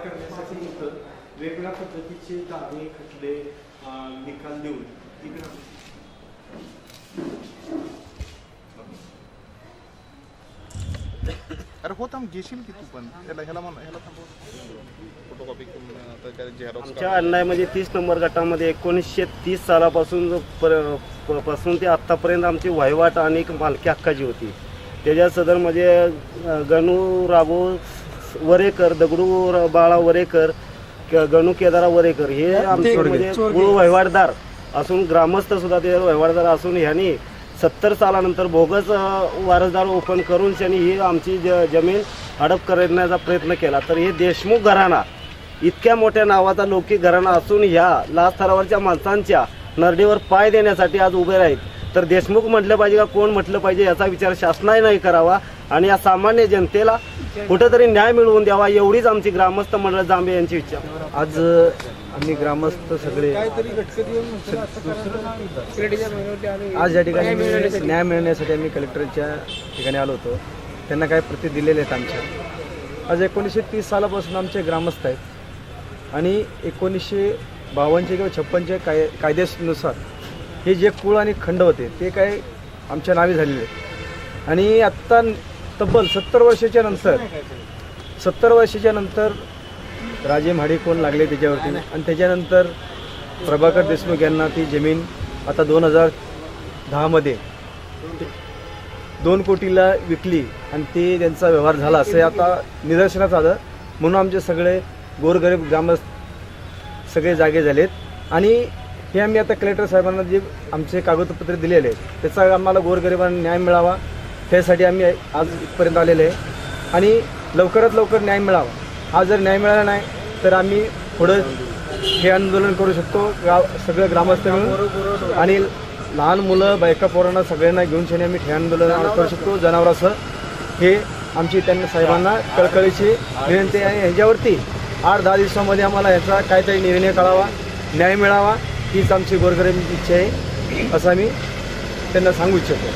करण्यासाठी इथं वेगवेगळ्या पद्धतीचे दावे खटले निकाल देऊन अरे हो थांब घेशील की तू पण ह्याला फोटोकॉपी आमच्या अन्यायामध्ये 30 नंबर गटामध्ये 1930 सालापासून पासून ते आत्तापर्यंत आमची वहिवाट आणि मालकी हक्काची होती. त्याच्या सदरमध्ये गणू राघो वरेकर, दगडू बाळा वरेकर, गणू केदारा वरेकर हे आमचे म्हणजे मूळ वहिवाटदार असून ग्रामस्थ सुद्धा ते वहिवाटदार असून ह्यांनी 70 सालानंतर बोगस वारसदार ओपन करून त्यांनी ही आमची जमीन हडप करण्याचा प्रयत्न केला. तर हे देशमुख घराणा इतक्या मोठ्या नावाचा लौकिक घराणा असून ह्या लास्ट स्तरावरच्या माणसांच्या नरडीवर पाय देण्यासाठी आज उभे राहीत. तर देशमुख म्हटलं पाहिजे का कोण म्हटलं पाहिजे याचा विचार शासनाने नाही करावा आणि या सामान्य जनतेला कुठेतरी न्याय मिळवून द्यावा एवढीच आमची ग्रामस्थ मंडळ जांभे यांची इच्छा. आज आम्ही ग्रामस्थ सगळे आज या ठिकाणी न्याय मिळण्यासाठी आम्ही कलेक्टरच्या ठिकाणी आलो होतो. त्यांना काय प्रति दिलेले आहेत आमच्या. आज 1930 सालापासून आमचे ग्रामस्थ आहेत आणि 1952 किंवा 56 कायद्यानुसार हे जे कुळ आणि खंड होते ते काय आमच्या नावे झालेले आणि आत्ता तब्बल 70 वर्षाच्या नंतर राजे म्हाडिक लागले त्याच्यावरती आणि त्याच्यानंतर प्रभाकर देशमुख यांना ती जमीन आता 2010मध्ये 2 कोटीला विकली आणि ते त्यांचा व्यवहार झाला असं आता निदर्शनास आलं. म्हणून आमचे सगळे गोरगरीब ग्रामस्थ सगळे जागे झालेत आणि हे आम्ही आता कलेक्टर साहेबांना जे आमचे कागदपत्र दिलेले आहेत त्याचा आम्हाला गोरगरिबांना न्याय मिळावा त्यासाठी आम्ही आज इथपर्यंत आलेले आहे आणि लवकरात लवकर न्याय मिळावा. हा जर न्याय मिळाला नाही तर आम्ही पुढं हे आंदोलन करू शकतो. सगळं ग्रामस्थ मिळून आणि लहान मुलं बायका पोरांना सगळ्यांना घेऊन शनी आम्ही हे आंदोलन करू शकतो जनावरासह. हे आमची त्यांना साहेबांना कळकळीची विनंती आहे. ह्याच्यावरती 8-10 दिवसामध्ये आम्हाला ह्याचा काहीतरी निर्णय कळावा, न्याय मिळावा हीच आमची गोरगरिबांची इच्छा आहे असं आम्ही त्यांना सांगू इच्छितो.